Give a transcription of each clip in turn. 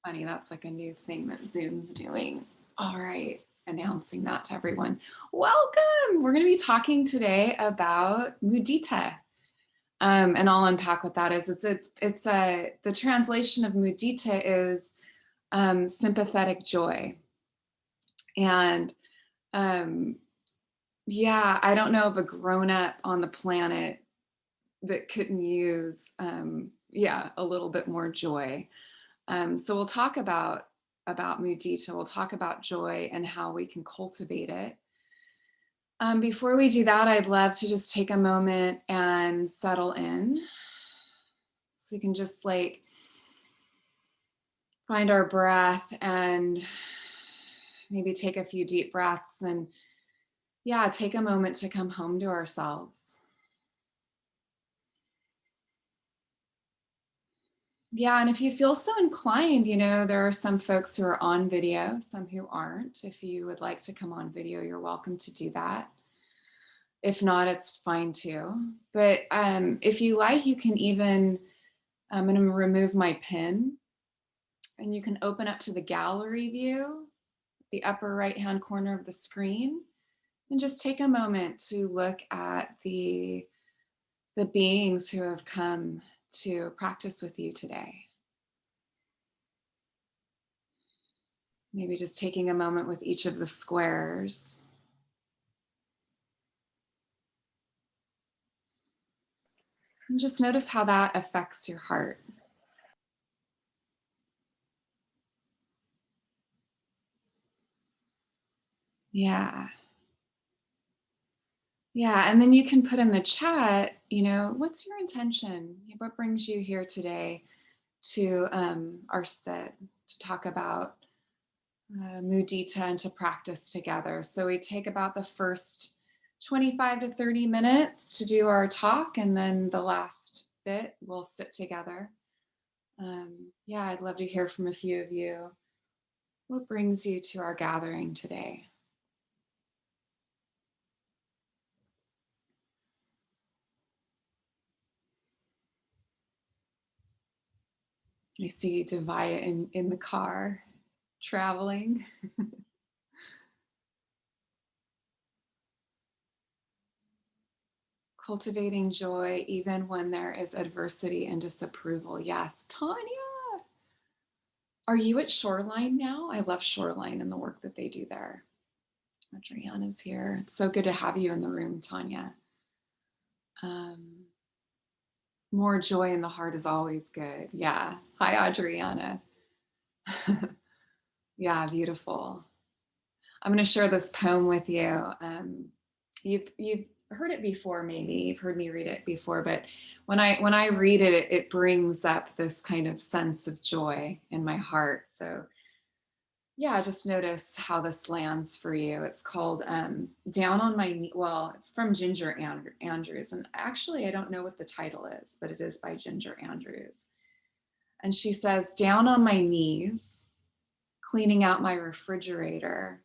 funny. That's like a new thing that Zoom's doing. All right, announcing that to everyone. Welcome. We're going to be talking today about mudita. And I'll unpack what that is. The translation of mudita is sympathetic joy. And yeah, I don't know of a grown-up on the planet that couldn't use a little bit more joy. So we'll talk about mudita. We'll talk about joy and how we can cultivate it. Before we do that, I'd love to just take a moment and settle in. So we can just like find our breath and maybe take a few deep breaths and take a moment to come home to ourselves. Yeah, and if you feel so inclined, there are some folks who are on video, some who aren't. If you would like to come on video, you're welcome to do that. If not, it's fine too. But if you like, you can even, I'm going to remove my pin, and you can open up to the gallery view, the upper right-hand corner of the screen, and just take a moment to look at the beings who have come to practice with you today. Maybe just taking a moment with each of the squares. And just notice how that affects your heart. Yeah. Yeah, and then you can put in the chat, what's your intention? What brings you here today to our sit, to talk about mudita and to practice together. So we take about the first 25 to 30 minutes to do our talk, and then the last bit we'll sit together. I'd love to hear from a few of you. What brings you to our gathering today? I see Devaya in the car, traveling. Cultivating joy even when there is adversity and disapproval. Yes, Tanya. Are you at Shoreline now? I love Shoreline and the work that they do there. Adriana's here. It's so good to have you in the room, Tanya. More joy in the heart is always good. Yeah. Hi, Adriana. Yeah, beautiful. I'm going to share this poem with you. You've heard it before, maybe you've heard me read it before, but when I read it, it brings up this kind of sense of joy in my heart. So yeah, just notice how this lands for you. It's called Down on My Knee. Well, it's from Ginger Andrews. And actually, I don't know what the title is, but it is by Ginger Andrews. And she says, down on my knees, cleaning out my refrigerator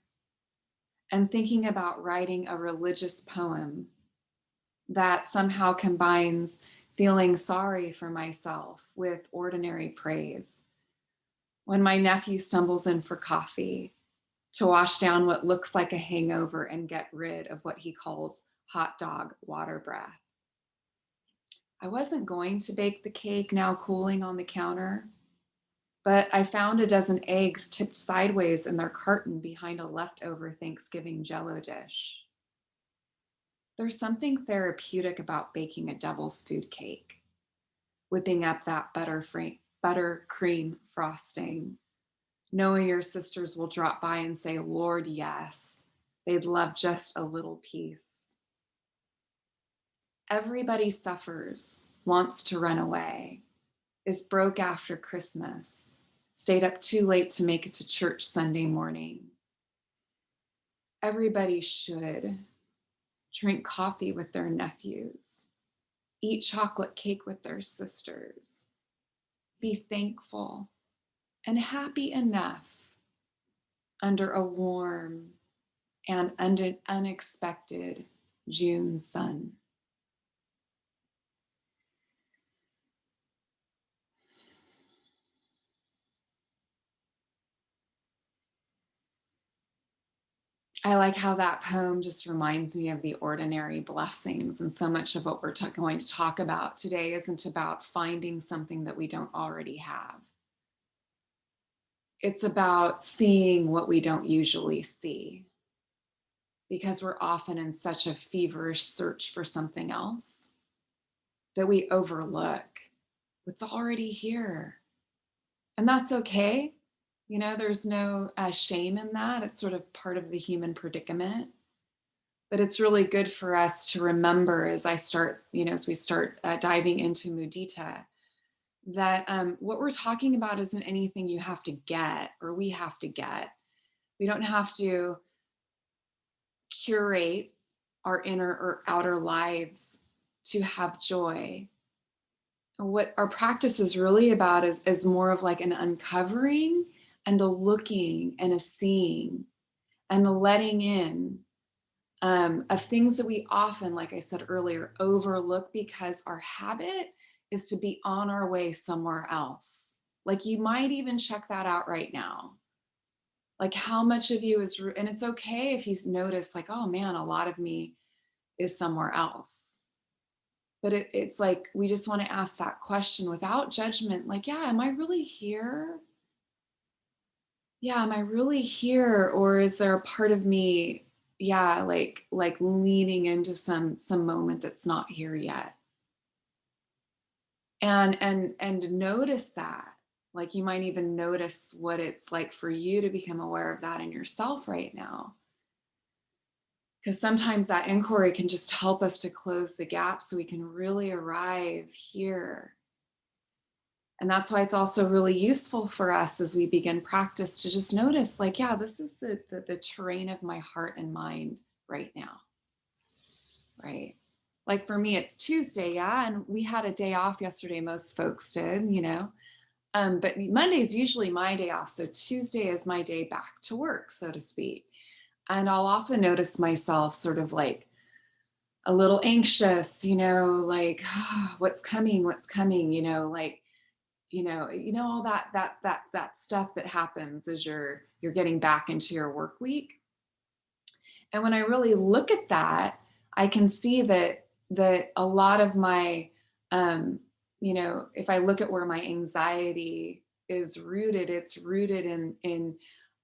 and thinking about writing a religious poem that somehow combines feeling sorry for myself with ordinary praise. When my nephew stumbles in for coffee to wash down what looks like a hangover and get rid of what he calls hot dog water breath. I wasn't going to bake the cake now cooling on the counter, but I found a dozen eggs tipped sideways in their carton behind a leftover Thanksgiving Jell-O dish. There's something therapeutic about baking a devil's food cake, whipping up that buttercream frosting, knowing your sisters will drop by and say, Lord, yes, they'd love just a little piece. Everybody suffers, wants to run away, is broke after Christmas, stayed up too late to make it to church Sunday morning. Everybody should drink coffee with their nephews, eat chocolate cake with their sisters, be thankful and happy enough under a warm and unexpected June sun. I like how that poem just reminds me of the ordinary blessings. And so much of what we're going to talk about today isn't about finding something that we don't already have. It's about seeing what we don't usually see, because we're often in such a feverish search for something else that we overlook what's already here. And that's okay. You know, there's no shame in that. It's sort of part of the human predicament. But it's really good for us to remember as I start, you know, as we start diving into mudita, that what we're talking about isn't anything you have to get or we have to get. We don't have to curate our inner or outer lives to have joy. What our practice is really about is more of like an uncovering and a looking and a seeing and the letting in of things that we often, like I said earlier, overlook because our habit is to be on our way somewhere else. Like you might even check that out right now. Like how much of you is, and it's okay if you notice like, oh man, a lot of me is somewhere else. But it's like, we just want to ask that question without judgment. Like, yeah, am I really here? Yeah, am I really here? Or is there a part of me, yeah, like leaning into some moment that's not here yet? And notice that. Like you might even notice what it's like for you to become aware of that in yourself right now. Because sometimes that inquiry can just help us to close the gap so we can really arrive here. And that's why it's also really useful for us as we begin practice to just notice, like, yeah, this is the terrain of my heart and mind right now, right? Like for me, it's Tuesday, yeah, and we had a day off yesterday. Most folks did, you know, but Monday is usually my day off. So Tuesday is my day back to work, so to speak. And I'll often notice myself sort of like a little anxious, you know, like oh, what's coming, you know, like all that stuff that happens as you're getting back into your work week. And when I really look at that, I can see that a lot of my if I look at where my anxiety is rooted, it's rooted in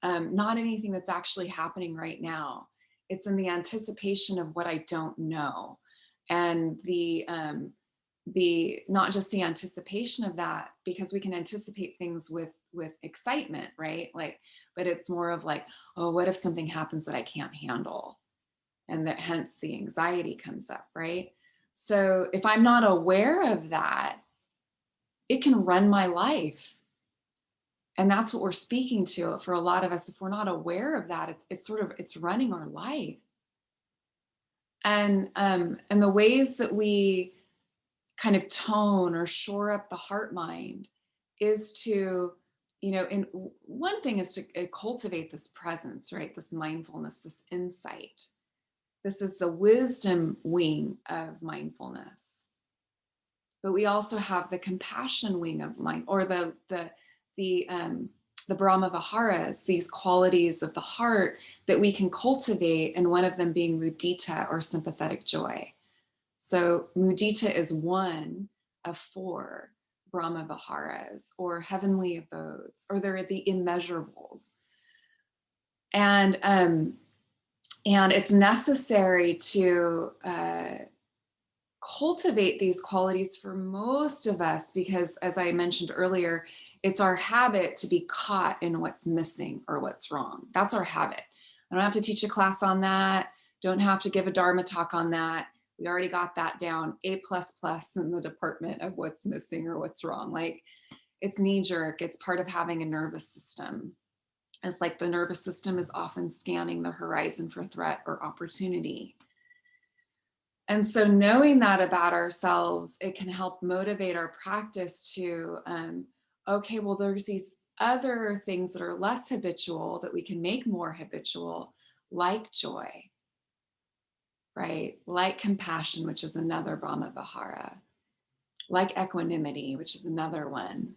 not anything that's actually happening right now. It's in the anticipation of what I don't know, and the not just the anticipation of that, because we can anticipate things with excitement, right? Like, but it's more of like, oh, what if something happens that I can't handle, and that hence the anxiety comes up, right? So if I'm not aware of that, it can run my life. And that's what we're speaking to for a lot of us. If we're not aware of that, it's running our life. And the ways that we kind of tone or shore up the heart mind is to, and one thing is to cultivate this presence, right? This mindfulness, this insight. This is the wisdom wing of mindfulness. But we also have the compassion wing of mind, or the Brahma Viharas, these qualities of the heart that we can cultivate, and one of them being mudita, or sympathetic joy. So mudita is one of 4 Brahma Viharas, or heavenly abodes, or they're the immeasurables. And it's necessary to cultivate these qualities for most of us, because as I mentioned earlier, it's our habit to be caught in what's missing or what's wrong. That's our habit. I don't have to teach a class on that. Don't have to give a Dharma talk on that. We already got that down, A++ in the department of what's missing or what's wrong. Like, it's knee jerk. It's part of having a nervous system. It's like the nervous system is often scanning the horizon for threat or opportunity. And so knowing that about ourselves, it can help motivate our practice to, okay, well, there's these other things that are less habitual that we can make more habitual, like joy, right? Like compassion, which is another Brahma Vihara, like equanimity, which is another one,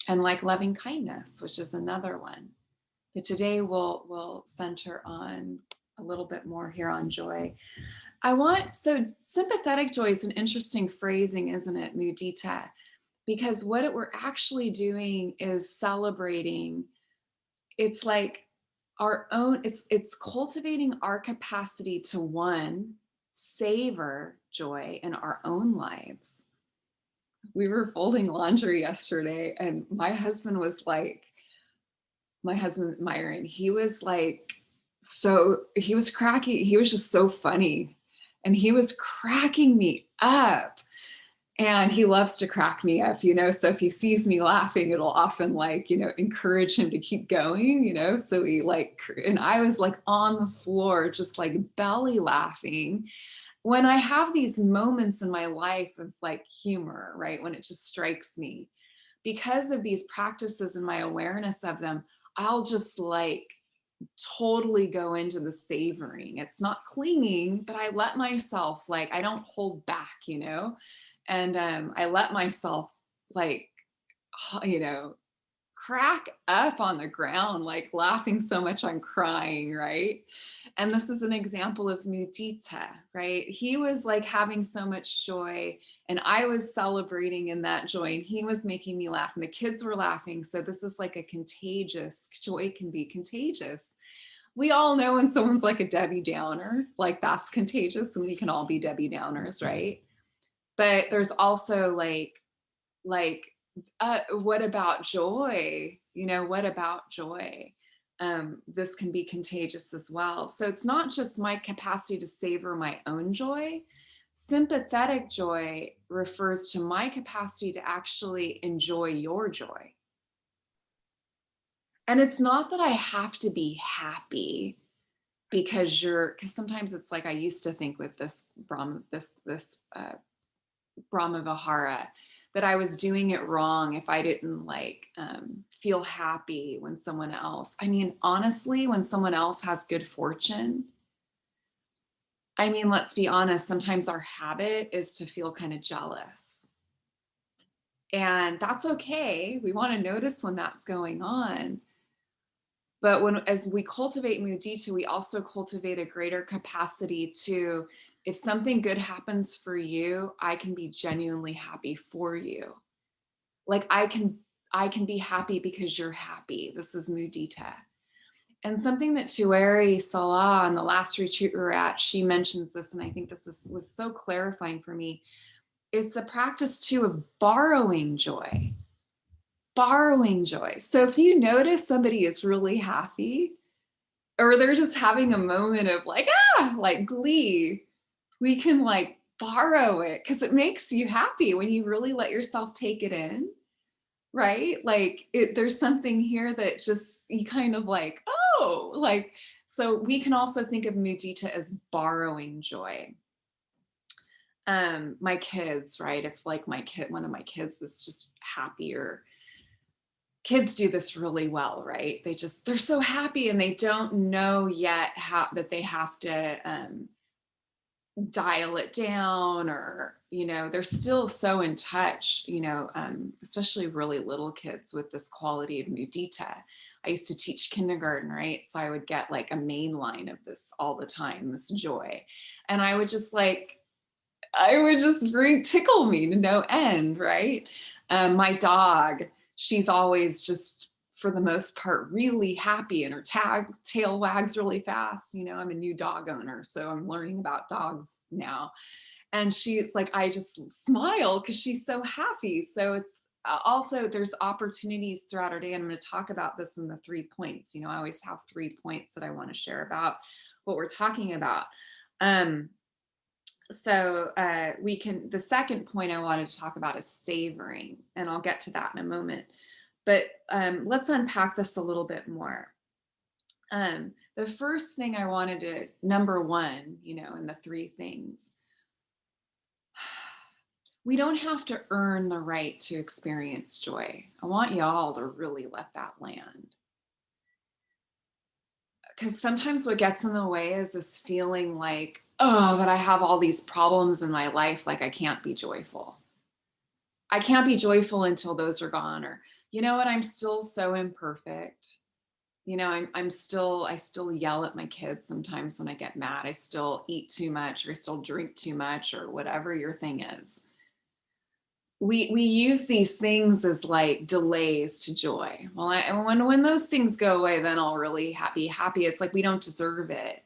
and like loving kindness, which is another one. But today we'll center on a little bit more here on joy. So sympathetic joy is an interesting phrasing, isn't it, mudita? Because what we're actually doing is celebrating. It's like our own, it's cultivating our capacity to, one, savor joy in our own lives. We were folding laundry yesterday, and my husband Myron, he was like, he was cracking, he was just so funny, and he was cracking me up. And he loves to crack me up, so if he sees me laughing, it'll often encourage him to keep going, so and I was like on the floor, just like belly laughing. When I have these moments in my life of like humor, right, when it just strikes me, because of these practices and my awareness of them, I'll just like totally go into the savoring. It's not clinging, but I let myself, I don't hold back, and I let myself like, crack up on the ground, like laughing so much I'm crying, right? And this is an example of mudita, right? He was like having so much joy, and I was celebrating in that joy, and he was making me laugh, and the kids were laughing. So this is like a contagious, joy can be contagious. We all know when someone's like a Debbie Downer, like that's contagious, and we can all be Debbie Downers, right? But there's also what about joy? What about joy? This can be contagious as well. So it's not just my capacity to savor my own joy. Sympathetic joy refers to my capacity to actually enjoy your joy. And it's not that I have to be happy because sometimes it's like I used to think with this Brahma Vihara, that I was doing it wrong if I didn't feel happy when someone else, honestly, when someone else has good fortune, let's be honest, sometimes our habit is to feel kind of jealous. And that's okay. We want to notice when that's going on. But as we cultivate mudita, we also cultivate a greater capacity to, if something good happens for you, I can be genuinely happy for you. Like I can be happy because you're happy. This is mudita. And something that Tueri Salah on the last retreat we were at, she mentions this, and I think this was so clarifying for me. It's a practice too of borrowing joy. Borrowing joy. So if you notice somebody is really happy, or they're just having a moment of like glee, we can borrow it, because it makes you happy when you really let yourself take it in, right? There's something here that just you kind of so we can also think of mudita as borrowing joy. My kids, right? If one of my kids is just happier, kids do this really well, right? They're so happy, and they don't know yet that they have to dial it down, or they're still so in touch, especially really little kids, with this quality of mudita. I used to teach kindergarten, right? So I would get a main line of this all the time, this joy, and I would just tickle me to no end, right? My dog, she's always just, for the most part, really happy, and her tail wags really fast. I'm a new dog owner, so I'm learning about dogs now. And she's like, I just smile because she's so happy. So it's also, there's opportunities throughout our day. And I'm going to talk about this in the 3 points. I always have 3 points that I want to share about what we're talking about. So the second point I wanted to talk about is savoring, and I'll get to that in a moment. But let's unpack this a little bit more. The first thing I wanted to, number one, in the 3 things, we don't have to earn the right to experience joy. I want y'all to really let that land. Because sometimes what gets in the way is this feeling like, oh, but I have all these problems in my life, I can't be joyful. I can't be joyful until those are gone. Or, you know what, I'm still so imperfect. You know, I still yell at my kids sometimes when I get mad. I still eat too much, or I still drink too much, or whatever your thing is. We use these things as like delays to joy. Well, when those things go away, then I'll really be happy. It's like we don't deserve it.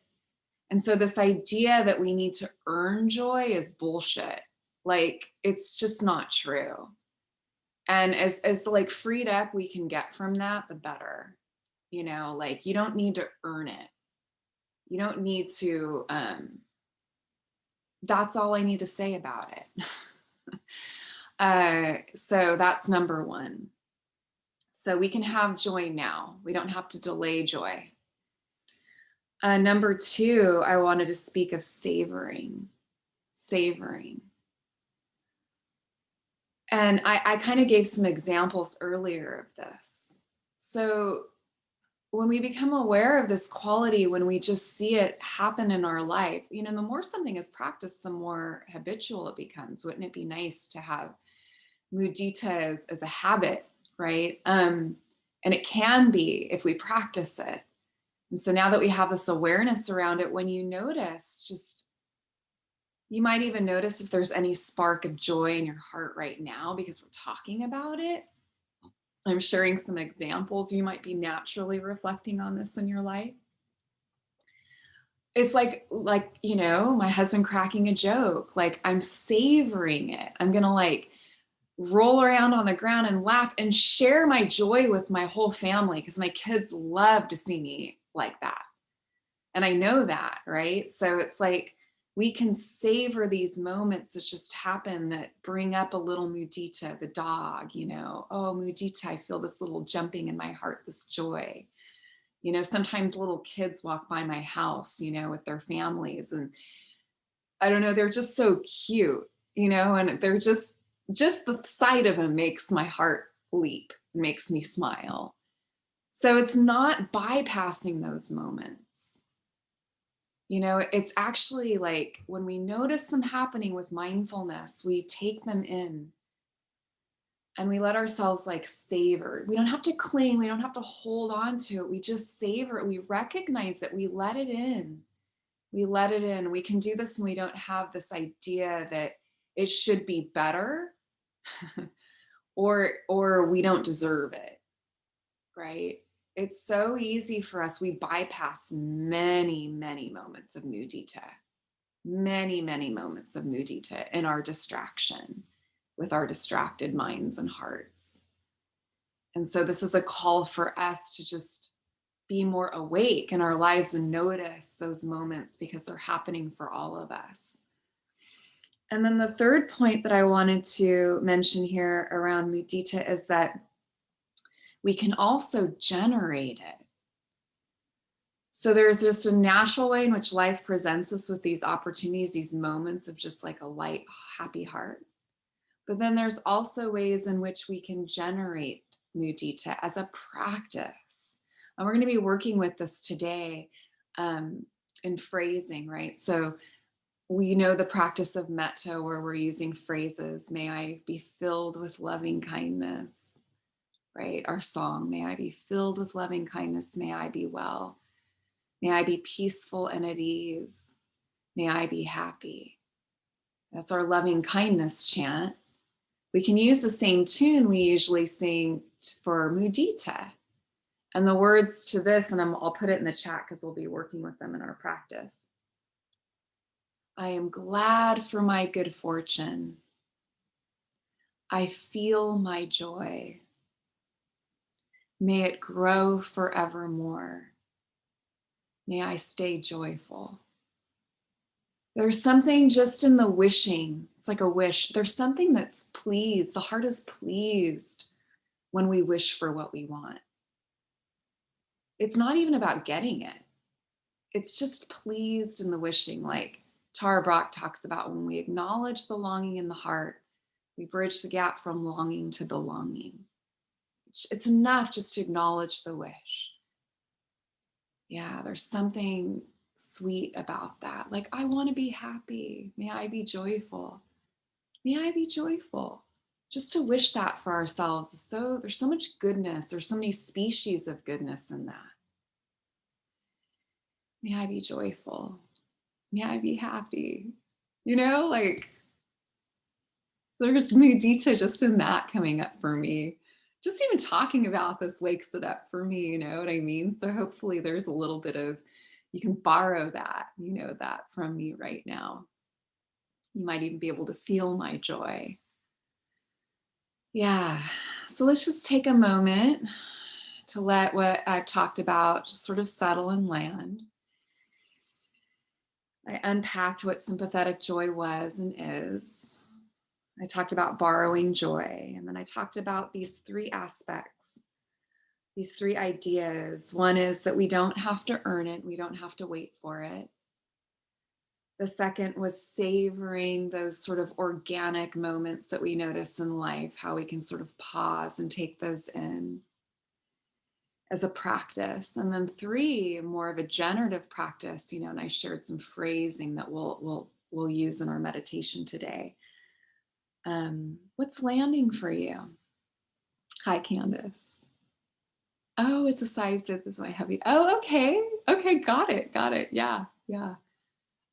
And so this idea that we need to earn joy is bullshit. Like, it's just not true. And as like freed up we can get from that, the better. You know, like, you don't need to earn it. You don't need to, that's all I need to say about it. So that's number one. So we can have joy now. We don't have to delay joy. Number two, I wanted to speak of savoring. Savoring. And I kind of gave some examples earlier of this. So when we become aware of this quality, when we just see it happen in our life, you know, the more something is practiced, the more habitual it becomes. Wouldn't it be nice to have mudita as a habit, right? And it can be if we practice it. And so now that we have this awareness around it, when you notice, just, you might even notice if there's any spark of joy in your heart right now, because we're talking about it. I'm sharing some examples. You might be naturally reflecting on this in your life. It's like, you know, my husband cracking a joke, like, I'm savoring it. I'm going to like roll around on the ground and laugh and share my joy with my whole family, because my kids love to see me like that. And I know that, right? So it's like, we can savor these moments that just happen that bring up a little mudita, the dog, you know, oh, mudita, I feel this little jumping in my heart, this joy. You know, sometimes little kids walk by my house, you know, with their families, and I don't know, they're just so cute, you know, and they're just the sight of them makes my heart leap, makes me smile. So it's not bypassing those moments. You know, it's actually like, when we notice them happening with mindfulness, we take them in and we let ourselves like savor. We don't have to cling. We don't have to hold on to it. We just savor it. We recognize it. We let it in. We let it in. We can do this when we don't have this idea that it should be better or we don't deserve it, right? It's so easy for us. We bypass many, many moments of mudita, many, many moments of mudita in our distraction with our distracted minds and hearts. And so this is a call for us to just be more awake in our lives and notice those moments, because they're happening for all of us. And then the third point that I wanted to mention here around mudita is that we can also generate it. So there's just a natural way in which life presents us with these opportunities, these moments of just like a light, happy heart. But then there's also ways in which we can generate mudita as a practice. And we're going to be working with this today in phrasing, right? So we know the practice of metta, where we're using phrases. May I be filled with loving kindness, right? Our song, may I be filled with loving kindness, may I be well. May I be peaceful and at ease. May I be happy. That's our loving kindness chant. We can use the same tune we usually sing for mudita. And the words to this, and I'll put it in the chat because we'll be working with them in our practice. I am glad for my good fortune. I feel my joy. May it grow forevermore. May I stay joyful. There's something just in the wishing. It's like a wish. There's something that's pleased. The heart is pleased when we wish for what we want. It's not even about getting it. It's just pleased in the wishing. Like Tara Brach talks about, when we acknowledge the longing in the heart, we bridge the gap from longing to belonging. It's enough just to acknowledge the wish. Yeah, there's something sweet about that. Like, I want to be happy. May I be joyful. May I be joyful. Just to wish that for ourselves. So there's so much goodness. There's so many species of goodness in that. May I be joyful. May I be happy. You know, like there's mudita just in that coming up for me. Just even talking about this wakes it up for me, you know what I mean? So hopefully there's a little bit of, you can borrow that, you know, that from me right now. You might even be able to feel my joy. Yeah. So let's just take a moment to let what I've talked about just sort of settle and land. I unpacked what sympathetic joy was and is. I talked about borrowing joy, and then I talked about these three aspects, these three ideas. One is that we don't have to earn it, we don't have to wait for it. The second was savoring those sort of organic moments that we notice in life, how we can sort of pause and take those in as a practice. And then three, more of a generative practice, you know, and I shared some phrasing that we'll use in our meditation today. What's landing for you? Hi, Candace. Oh, it's a size, but this is my heavy. Oh, okay. Okay, got it. Got it. Yeah, yeah.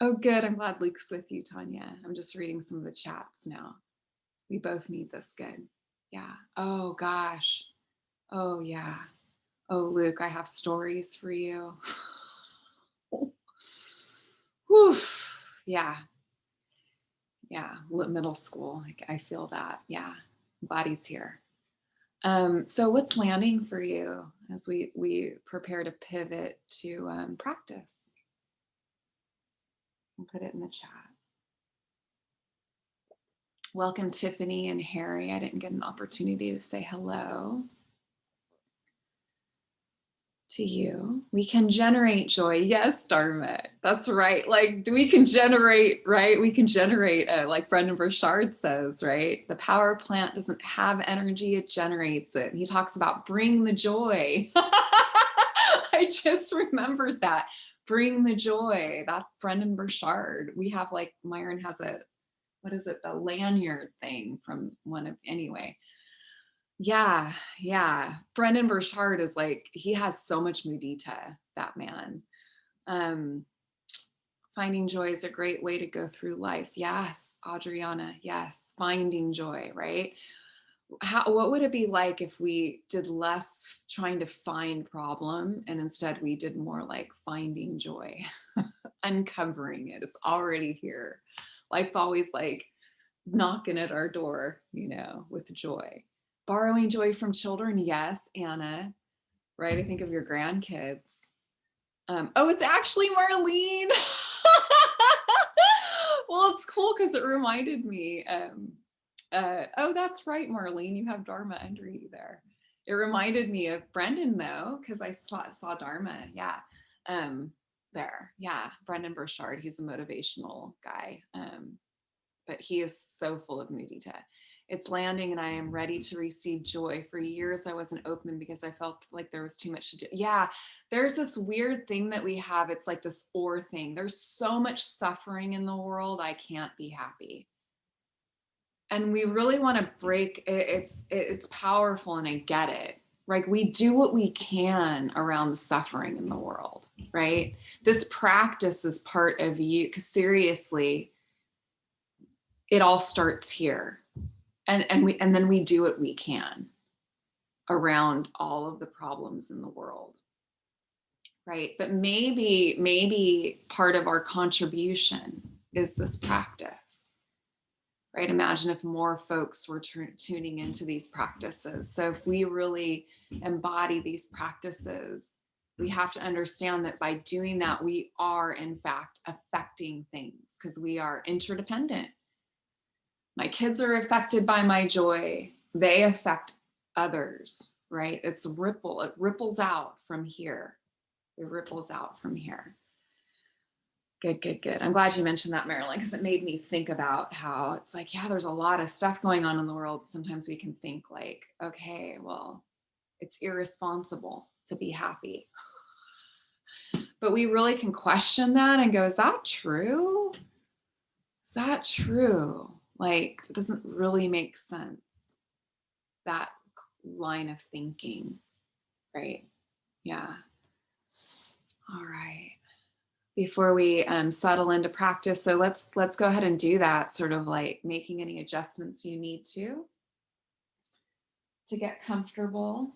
Oh, good. I'm glad Luke's with you, Tanya. I'm just reading some of the chats now. We both need this. Good. Yeah. Oh, gosh. Oh, yeah. Oh, Luke, I have stories for you. Whew. Yeah. Yeah. Middle school. I feel that. Yeah. I'm glad he's here. So what's landing for you as we prepare to pivot to practice? I'll put it in the chat. Welcome, Tiffany and Harry. I didn't get an opportunity to say hello to you. We can generate joy. Yes, Dharma. That's right. Like, we can generate, right? We can generate, like Brendan Burchard says, right? The power plant doesn't have energy, it generates it. He talks about bring the joy. I just remembered that. Bring the joy. That's Brendan Burchard. We have like, Myron has a, what is it? The lanyard thing from one of, anyway. Yeah, yeah. Brendan Burchard is like, he has so much mudita, that man. Finding joy is a great way to go through life. Yes, Adriana, yes. Finding joy, right? What would it be like if we did less trying to find problem and instead we did more like finding joy, uncovering it? It's already here. Life's always like knocking at our door, you know, with joy. Borrowing joy from children, yes, Anna, right? I think of your grandkids. Oh, it's actually Marlene. Well, it's cool because it reminded me. Oh, that's right, Marlene. You have Dharma under you there. It reminded me of Brendan though, because I saw Dharma. Yeah. There. Yeah. Brendan Burchard. He's a motivational guy. But he is so full of mudita. It's landing and I am ready to receive joy. For years, I wasn't open because I felt like there was too much to do. Yeah, there's this weird thing that we have. It's like this or thing. There's so much suffering in the world. I can't be happy. And we really want to break it. It's powerful and I get it. Like we do what we can around the suffering in the world, right? This practice is part of you, because seriously, it all starts here. And then we do what we can around all of the problems in the world, right? But maybe part of our contribution is this practice, right? Imagine if more folks were tuning into these practices. So if we really embody these practices, we have to understand that by doing that, we are in fact affecting things because we are interdependent. My kids are affected by my joy. They affect others, right? It's a ripple. It ripples out from here. It ripples out from here. Good, good, good. I'm glad you mentioned that, Marilyn, because it made me think about how it's like, yeah, there's a lot of stuff going on in the world. Sometimes we can think like, okay, well, it's irresponsible to be happy. But we really can question that and go, is that true? Is that true? Like, it doesn't really make sense, that line of thinking, right? Yeah. All right. before we settle into practice. So let's go ahead and do that, sort of like making any adjustments you need to get comfortable.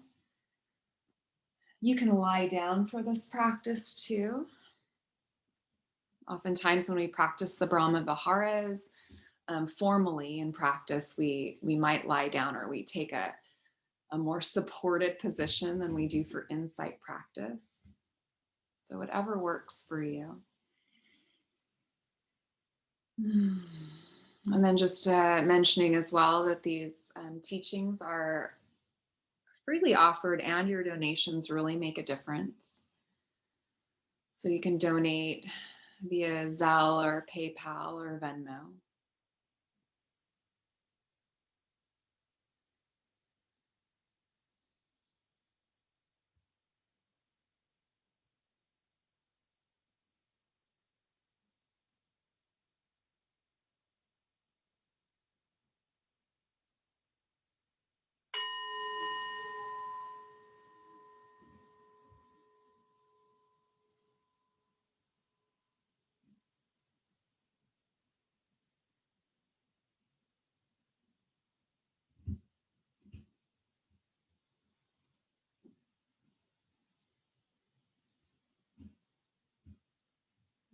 You can lie down for this practice too. Oftentimes when we practice the Brahma Viharas, formally in practice, we might lie down, or we take a more supported position than we do for insight practice. So whatever works for you. And then just mentioning as well that these teachings are freely offered, and your donations really make a difference. So you can donate via Zelle or PayPal or Venmo.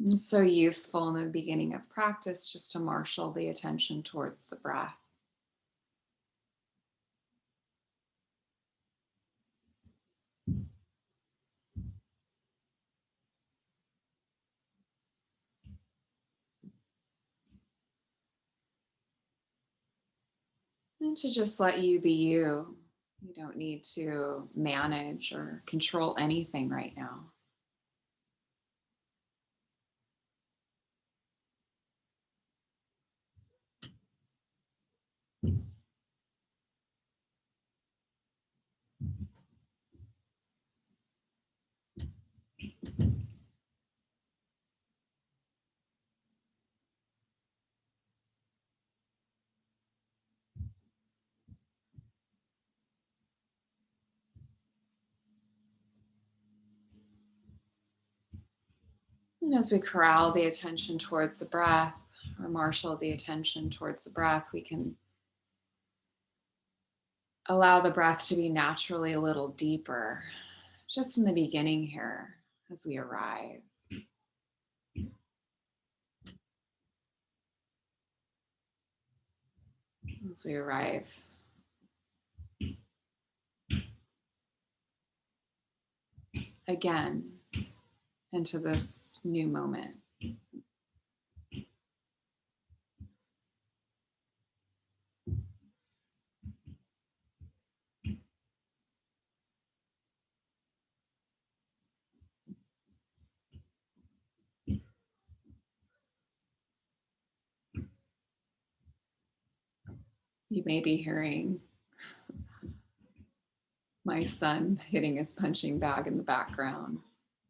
It's so useful in the beginning of practice just to marshal the attention towards the breath. And to just let you be you. You don't need to manage or control anything right now. And as we corral the attention towards the breath, or marshal the attention towards the breath, we can allow the breath to be naturally a little deeper, just in the beginning here as we arrive. As we arrive again into this new moment. You may be hearing my son hitting his punching bag in the background,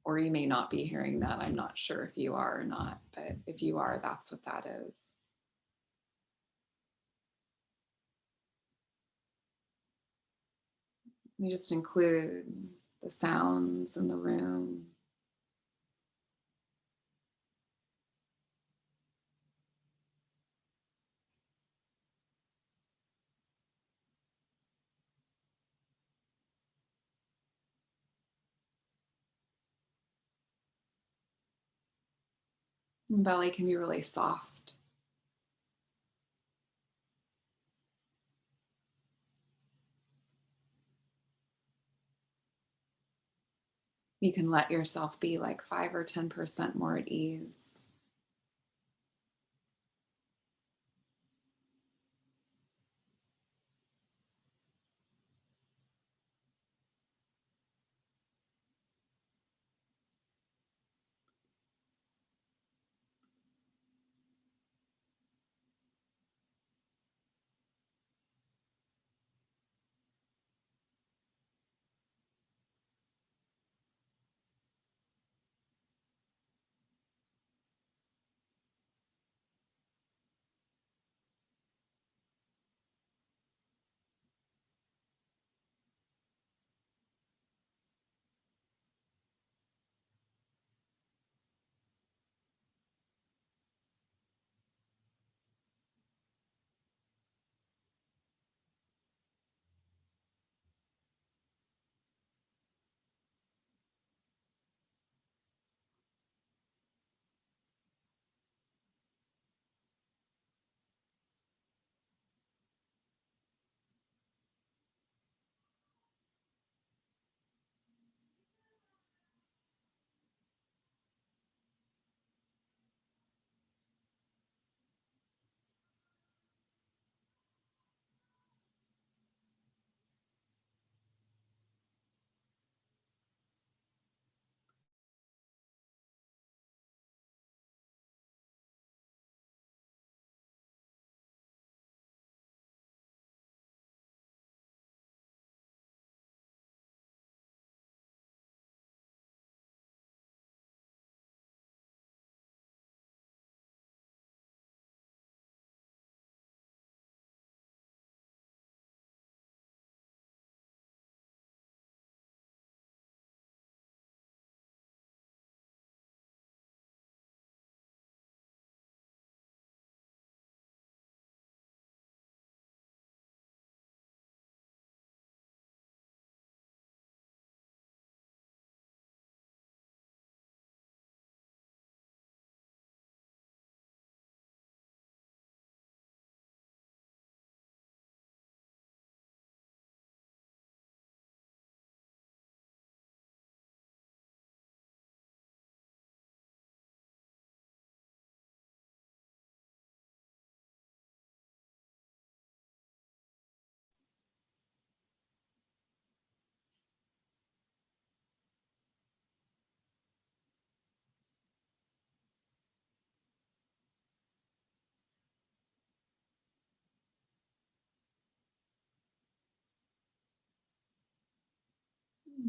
or you may not be hearing that. I'm not sure if you are or not, but if you are, that's what that is. We just include the sounds in the room. And belly can be really soft. You can let yourself be like 5 or 10% more at ease.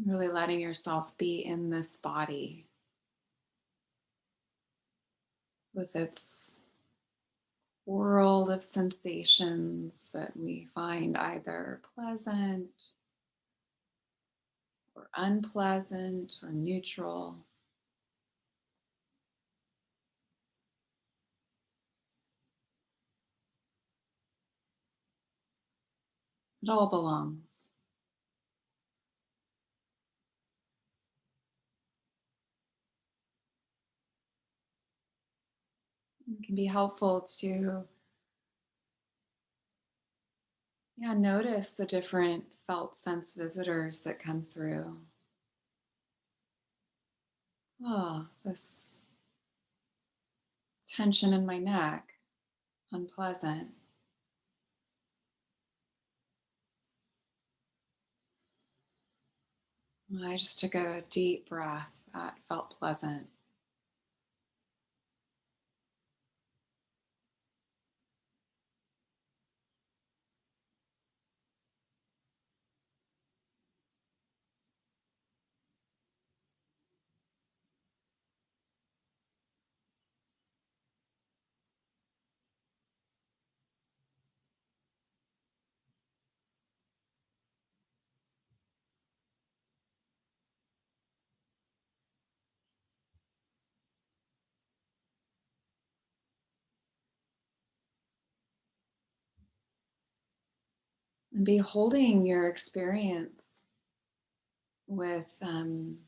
Really letting yourself be in this body with its world of sensations that we find either pleasant or unpleasant or neutral. It all belongs. It can be helpful to notice the different felt sense visitors that come through. Oh, this tension in my neck, unpleasant. I just took a deep breath. That felt pleasant. And be holding your experience with some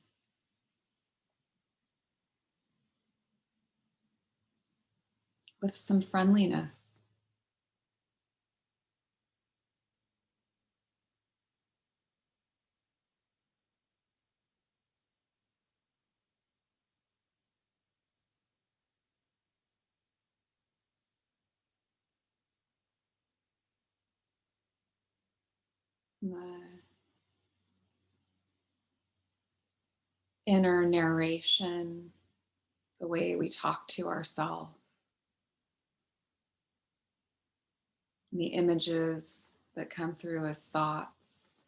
friendliness. The inner narration, the way we talk to ourselves, and the images that come through as thoughts.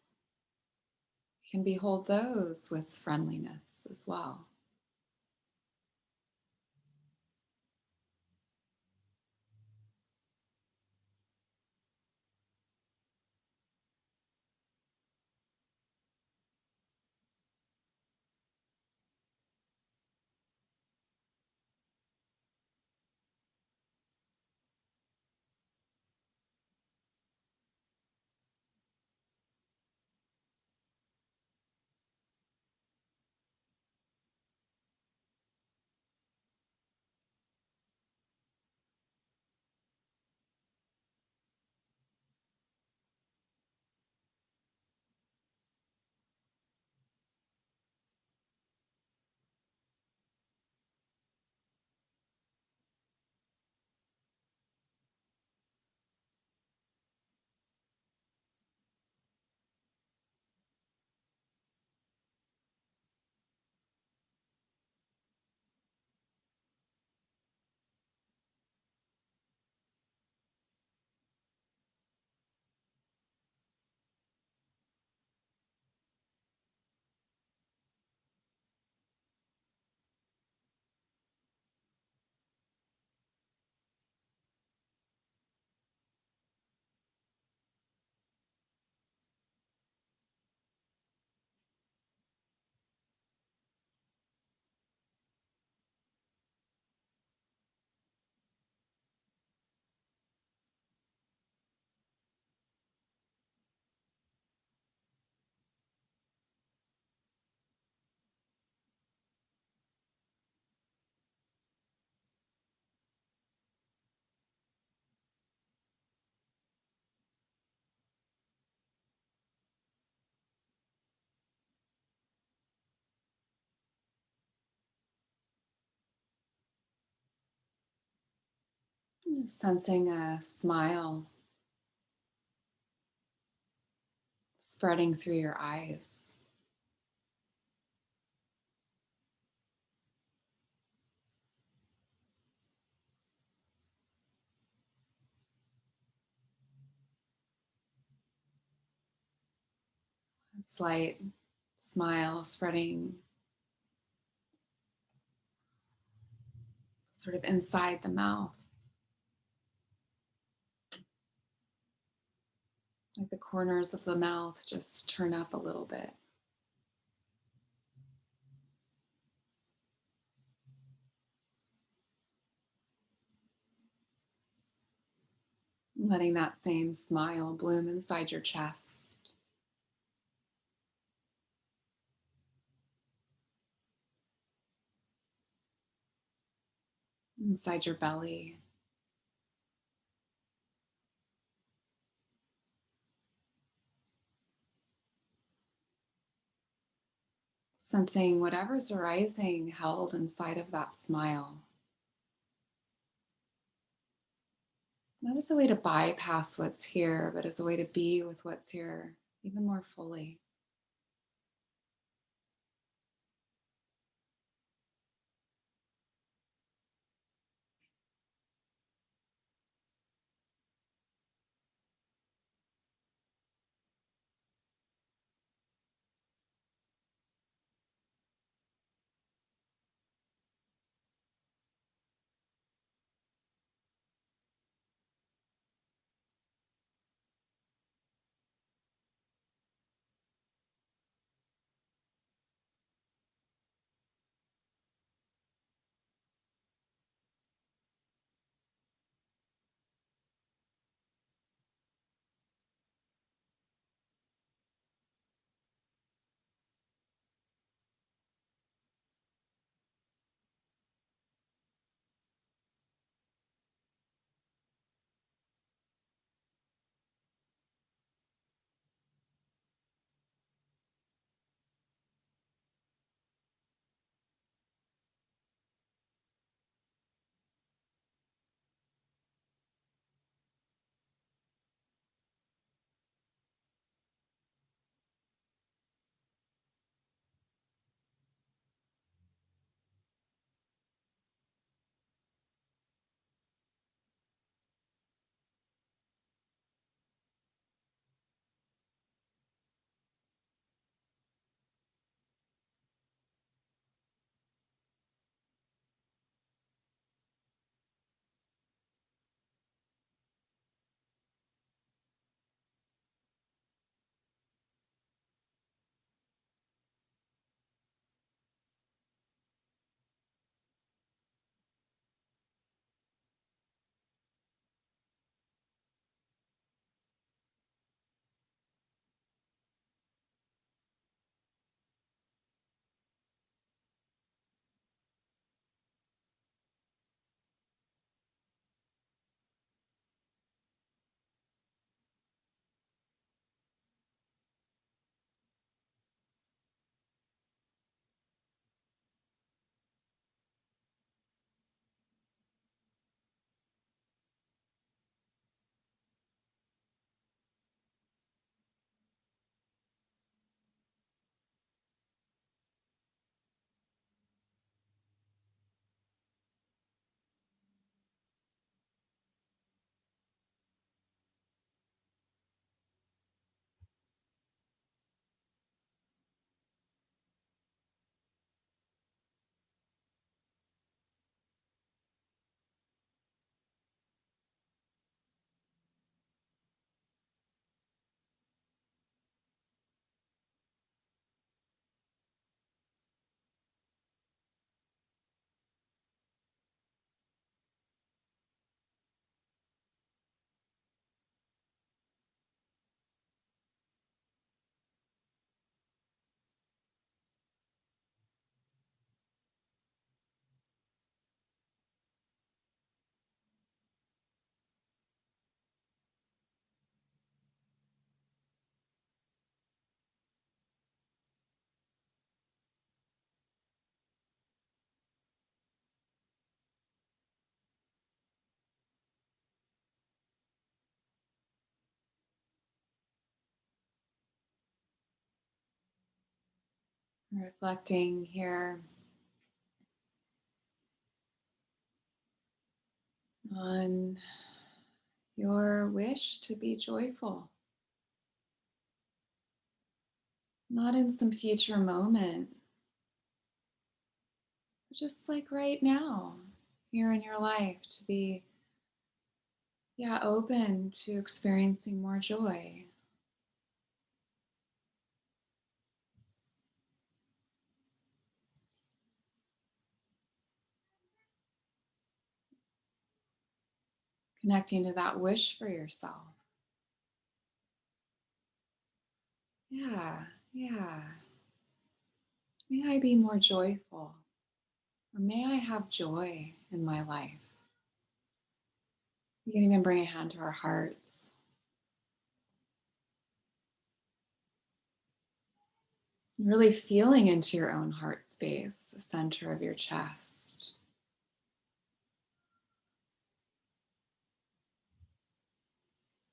We can behold those with friendliness as well. Just sensing a smile spreading through your eyes. A slight smile spreading sort of inside the mouth. Like the corners of the mouth just turn up a little bit. Letting that same smile bloom inside your chest. Inside your belly. Sensing whatever's arising held inside of that smile. Not as a way to bypass what's here, but as a way to be with what's here even more fully. Reflecting here on your wish to be joyful. not in some future moment, but just like right now, here in your life, to be, yeah, open to experiencing more joy. Connecting to that wish for yourself. Yeah, yeah. May I be more joyful, or may I have joy in my life? You can even bring a hand to our hearts. Really feeling into your own heart space, the center of your chest.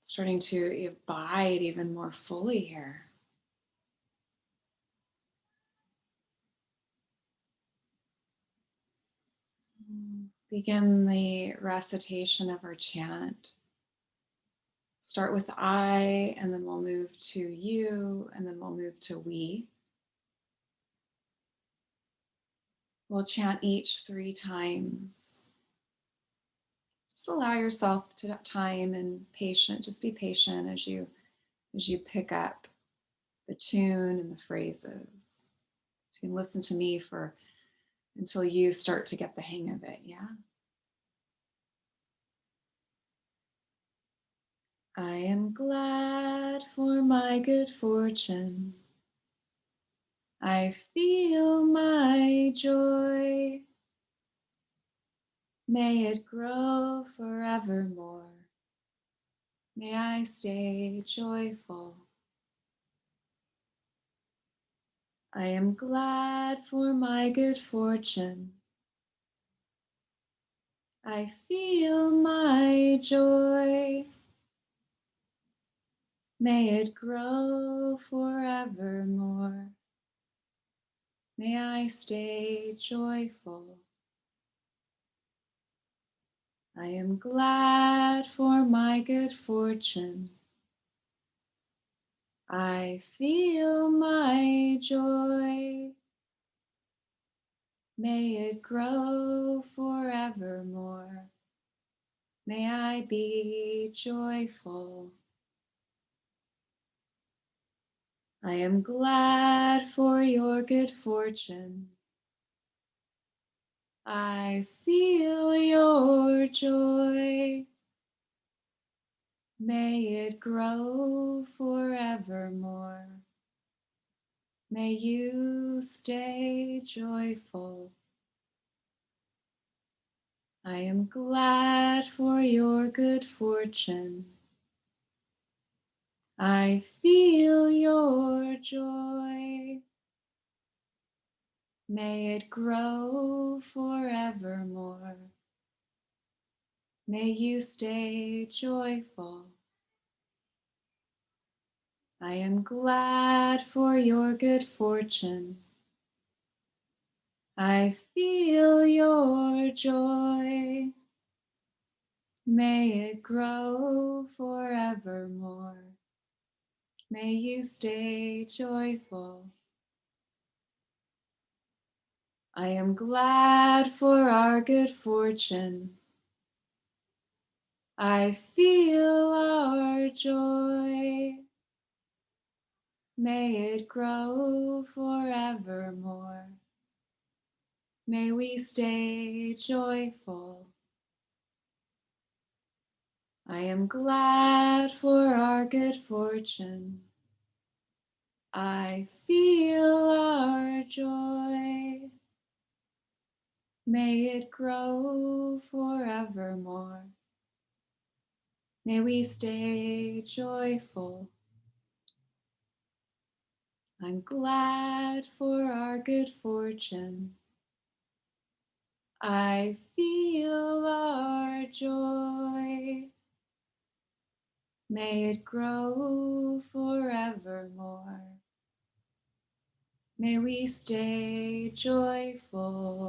Starting to abide even more fully here. Begin the recitation of our chant. Start with I, and then we'll move to you, and then we'll move to we. We'll chant each 3 times. Just allow yourself to have time and patient. Just be patient as you pick up the tune and the phrases. So you can listen to me until you start to get the hang of it. Yeah. I am glad for my good fortune. I feel my joy. May it grow forevermore. May I stay joyful. I am glad for my good fortune. I feel my joy. May it grow forevermore. May I stay joyful. I am glad for my good fortune. I feel my joy. May it grow forevermore. May I be joyful. I am glad for your good fortune. I feel your joy. May it grow forevermore. May you stay joyful. I am glad for your good fortune. I feel your joy. May it grow forevermore. May you stay joyful. I am glad for your good fortune. I feel your joy. May it grow forevermore. May you stay joyful. I am glad for our good fortune. I feel our joy. May it grow forevermore. May we stay joyful. I am glad for our good fortune. I feel our joy. May it grow forevermore. May we stay joyful. I'm glad for our good fortune. I feel our joy. May it grow forevermore. May we stay joyful.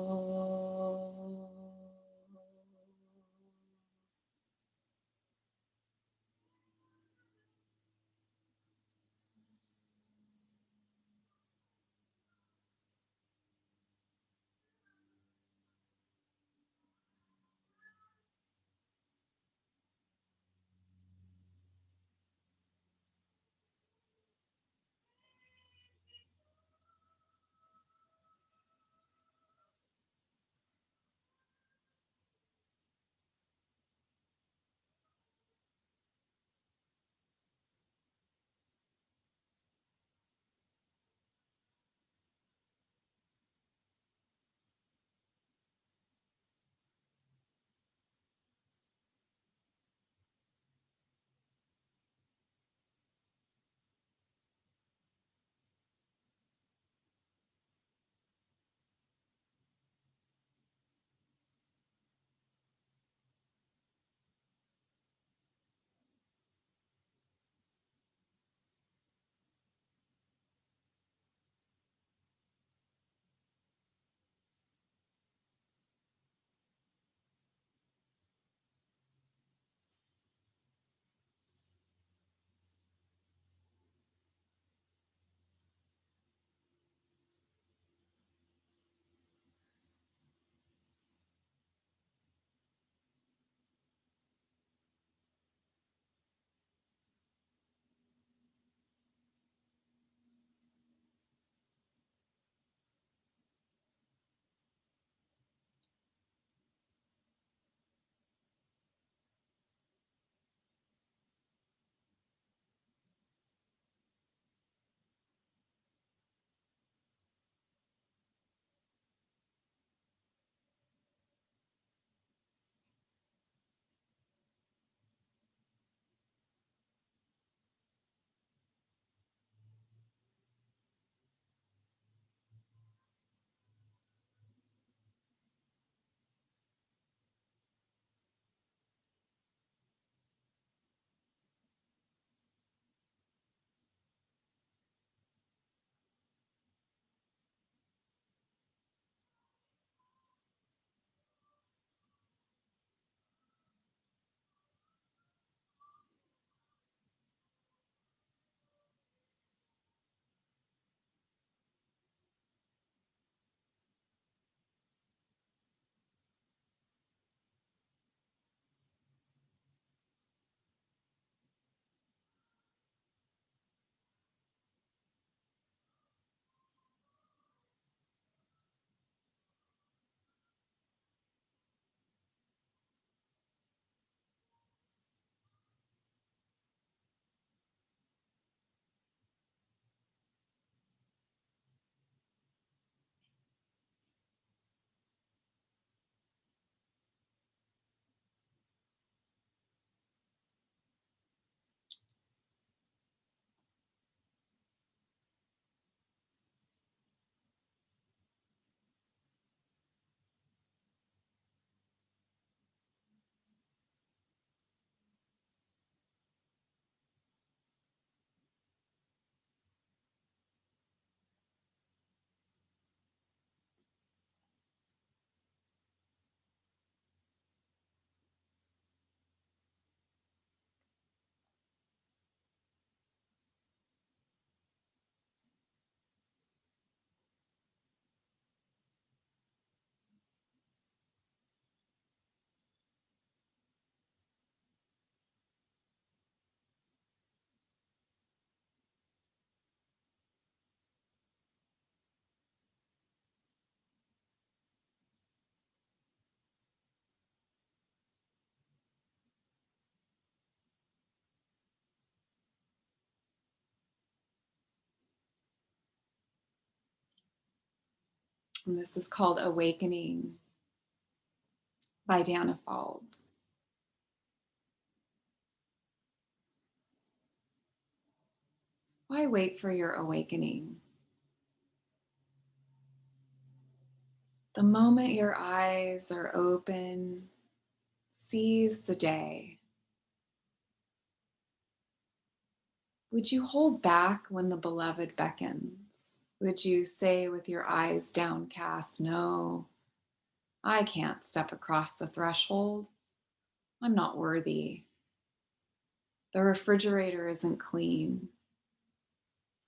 And this is called Awakening by Dana Falz. Why wait for your awakening? The moment your eyes are open, seize the day. Would you hold back when the beloved beckons? Would you say with your eyes downcast, no, I can't step across the threshold. I'm not worthy. The refrigerator isn't clean.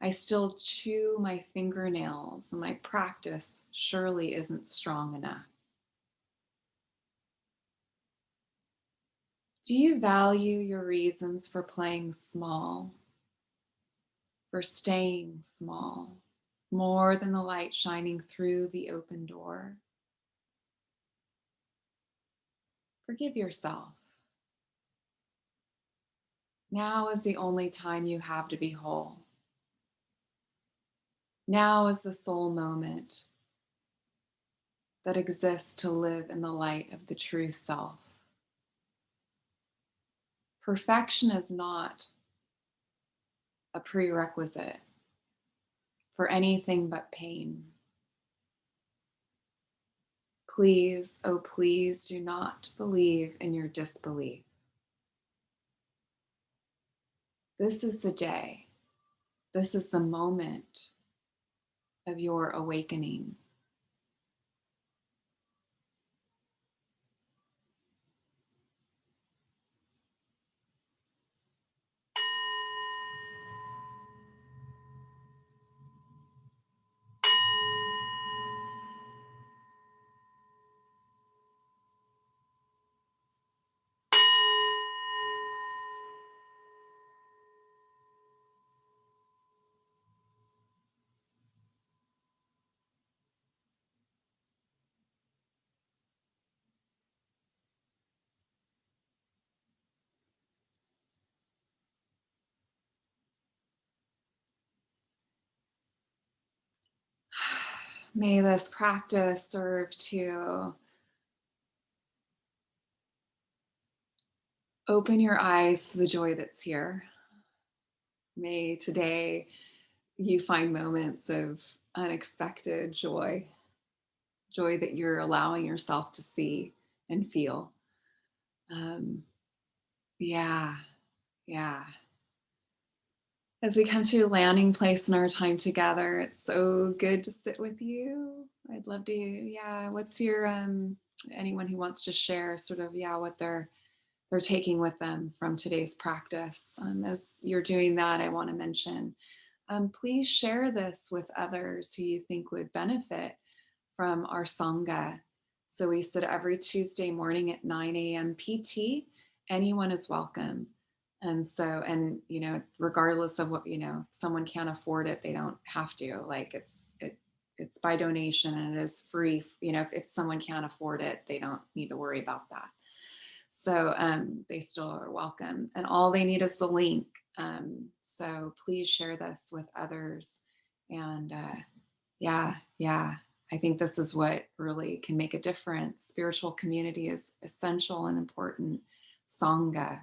I still chew my fingernails and my practice surely isn't strong enough. Do you value your reasons for playing small, for staying small, more than the light shining through the open door? Forgive yourself. Now is the only time you have to be whole. Now is the soul moment that exists to live in the light of the true self. Perfection is not a prerequisite for anything but pain. Please, oh please, do not believe in your disbelief. This is the day. This is the moment of your awakening. May this practice serve to open your eyes to the joy that's here. May today you find moments of unexpected joy, joy that you're allowing yourself to see and feel. Yeah, yeah. As we come to a landing place in our time together, it's so good to sit with you. I'd love to, yeah. What's your anyone who wants to share sort of, yeah, what they're taking with them from today's practice? As you're doing that, I want to mention, please share this with others who you think would benefit from our Sangha. So we sit every Tuesday morning at 9 a.m. PT. Anyone is welcome. And so, and, you know, regardless of what, you know, if someone can't afford it, they don't have to. Like it's by donation and it is free. You know, if someone can't afford it, they don't need to worry about that. So they still are welcome. And all they need is the link. So please share this with others. And yeah, I think this is what really can make a difference. Spiritual community is essential and important. Sangha.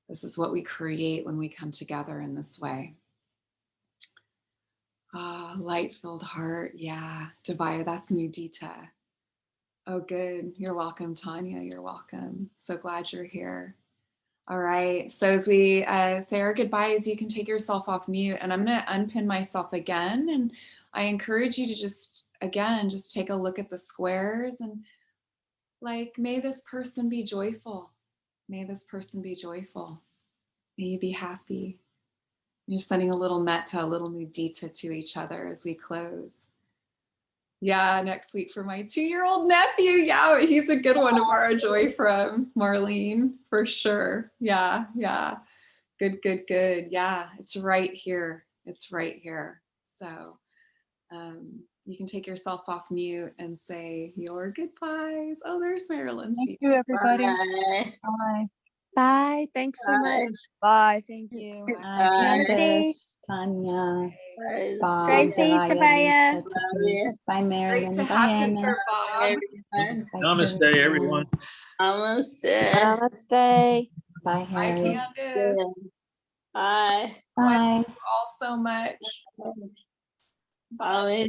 This is what we create when we come together in this way. Light-filled heart. Yeah. Devaya, that's mudita. Oh, good. You're welcome, Tanya. You're welcome. So glad you're here. All right. So as we say our goodbyes, you can take yourself off mute, and I'm going to unpin myself again. And I encourage you to just take a look at the squares and like, may this person be joyful. May this person be joyful. May you be happy. You're sending a little metta, a little mudita to each other as we close. Yeah, next week for my 2-year-old nephew. Yeah, he's a good one to borrow joy from, Marlene, for sure. Yeah. Good. Yeah, it's right here. It's right here. So you can take yourself off mute and say your goodbyes. Oh, there's Marilyn's. Thank you, everybody. Bye. Bye. Bye. Thanks so much. Bye. Thank you. Bye, Bye. Candace, Tanya. Bye. Bye, Tracy, Daraya, Tabaya. Lisa, Tiffany. Bye, Great Marilyn, to have you Diana. here, Bob. Everyone. Bye, Namaste, Carolina. everyone. Namaste. Namaste. Bye, Bye, Harry. Candace. Bye. Bye. All so much. Bye. Bye.